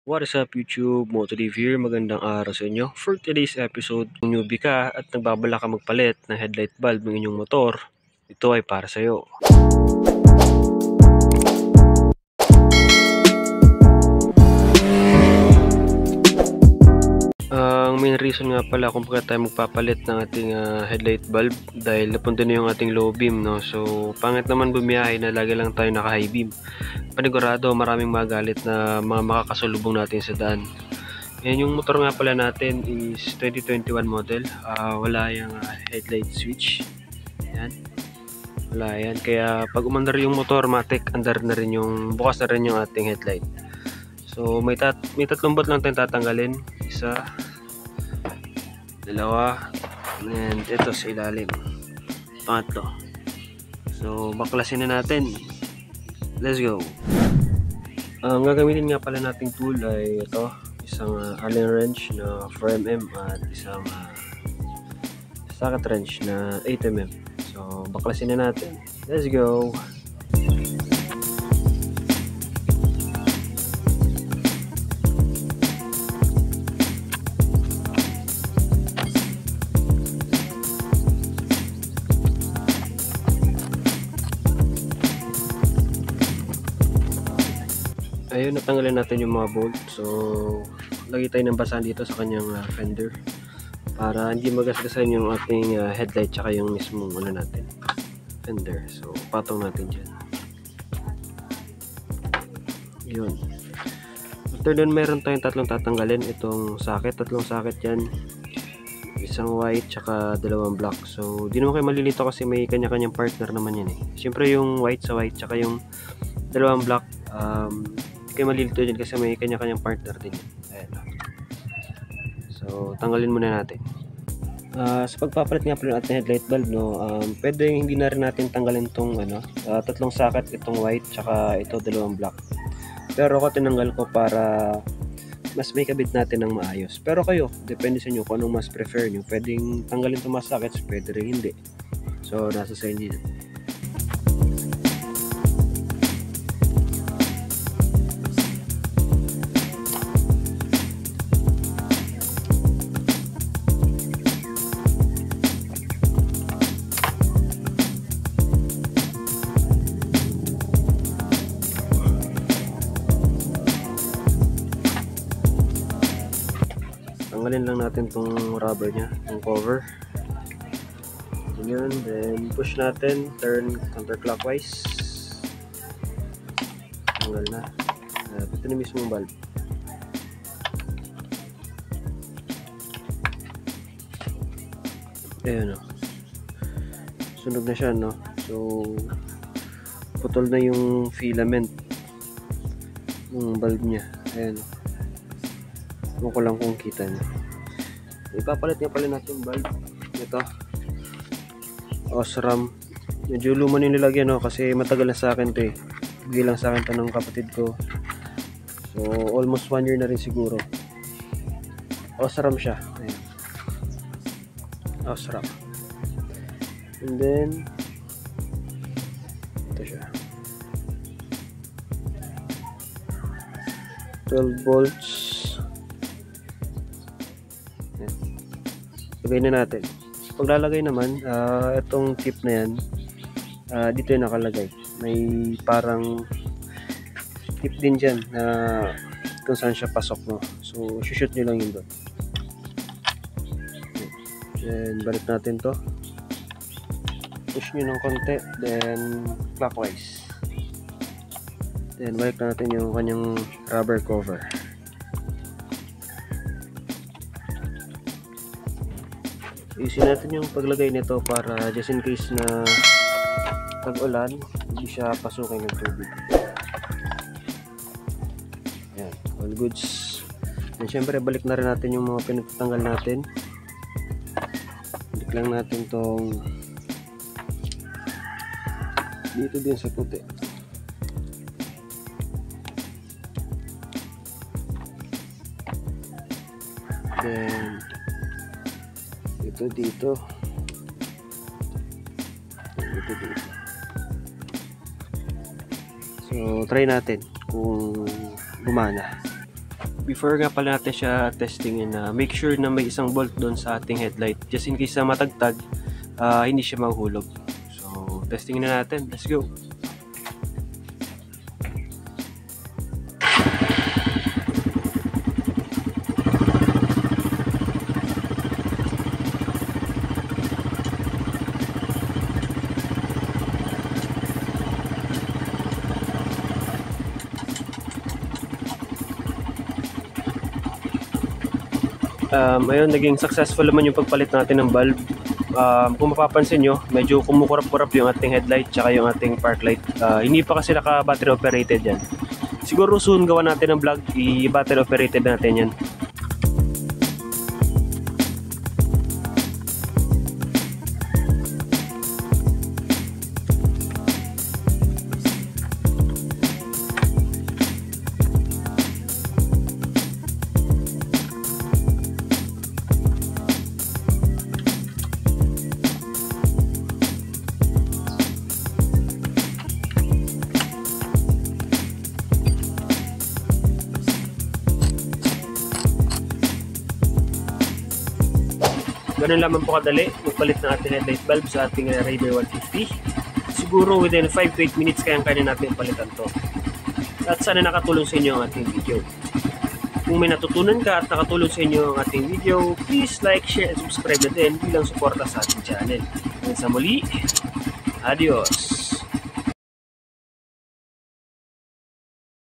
What is up YouTube? MotoDave here. Magandang araw sa inyo. For today's episode, kung newbie ka at nagbabala ka magpalit ng headlight bulb ng inyong motor, ito ay para sa iyo. Ang main reason nga pala kung bakit tayo magpapalit ng ating headlight bulb dahil napunta na yung ating low beam, no? So pangit naman bumiyahe na lagi lang tayo naka high beam. Panigurado maraming magalit na mga makakasalubong natin sa daan. Yan, yung motor nga pala natin is 2021 model. Wala yung headlight switch. Yan. Wala yan. Kaya pag umandar yung motor, matik andar na rin yung bukas na rin yung ating headlight. So may tatlong bot lang tayong tatanggalin. Isa, dalawa, and ito sa ilalim. Pangatlo. So baklasin na natin. Let's go. Ang gagamitin nga pala nating tool ay ito, isang Allen wrench na 4mm at isang socket wrench na 8mm. So baklasin na natin. Let's go. Ayun, natanggalin natin yung mga bolt. So lagay tayo ng basahan dito sa kanyang fender para hindi magasgasan yung ating headlight tsaka yung mismong natin fender. So patong natin dyan. Yun. After dun, meron tayong tatlong tatanggalin. Itong tatlong socket yan, isang white tsaka dalawang black. So di naman kayo malilito kasi may kanya-kanyang partner naman yan eh. Siyempre yung white sa white tsaka yung dalawang black, hindi kayo malilito dyan kasi may kanya-kanyang partner din. Ayan. So tanggalin muna natin. Sa pagpapalit nga pala ng ating headlight bulb, no, pwede hindi na rin natin tanggalin tong tatlong socket, itong white tsaka ito dalawang black. Pero ako tinanggal ko para mas may kabit natin ng maayos. Pero kayo, depende sa inyo kung anong mas prefer nyo. Pwedeng tanggalin itong mga sockets, pwede rin hindi. So nasa sa inyo. Tanggalin lang natin tong rubber nya, yung cover. Yun, then push natin, turn counterclockwise. Tanggal na. Ito na mismo yung bulb. Ayan o. Sunog na siya, no? So putol na yung filament ng bulb nya. Ayan o. Ko lang kung kita nyo. Ipapalit nga pala natin yung bulb. Ito, Osram. Medyo luma yung nilagyan, no? Kasi matagal na sa akin to eh. Bigay lang sa akin to ng kapatid ko. So almost 1 year na rin siguro. Osram siya. Ayan. Osram. And then ito siya, 12 volts. Lagay na natin. So, paglalagay naman, itong tip na yan, dito yung nakalagay. May parang tip din dyan na kung saan siya pasok, no? So shoot nyo lang yun doon. Then balik natin to. Push nyo ng konti, then clockwise. Then balik natin yung kanyang rubber cover. Isin natin yung paglagay nito para just in case na tag-ulan, hindi siya pasukin ng tubig. Ayan, all goods. And syempre balik na rin natin yung mga pinagtatanggal natin. Balik lang natin tong dito din sa puti. Then dito so try natin kung gumana. Before nga pala natin siya testingin na make sure na may isang bolt doon sa ating headlight just in case na matagtag, hindi siya mahuhulog. So testingin na natin, let's go. Ayun, naging successful naman yung pagpalit natin ng bulb. Kung mapapansin nyo, medyo kumukurap-kurap yung ating headlight tsaka yung ating park light. Hindi pa kasi naka battery operated yan. Siguro soon gawa natin ng vlog, i-battery operated natin yan. Ganun lamang po kadali magpalit ng ating headlight bulb sa ating Raider 150. Siguro within 5 to 8 minutes kayang natin palitan to. At sana nakatulong sa inyo ang ating video. Kung may natutunan ka at nakatulong sa inyo ang ating video, please like, share, and subscribe na din bilang suporta sa ating channel. Hanggang sa muli, adios!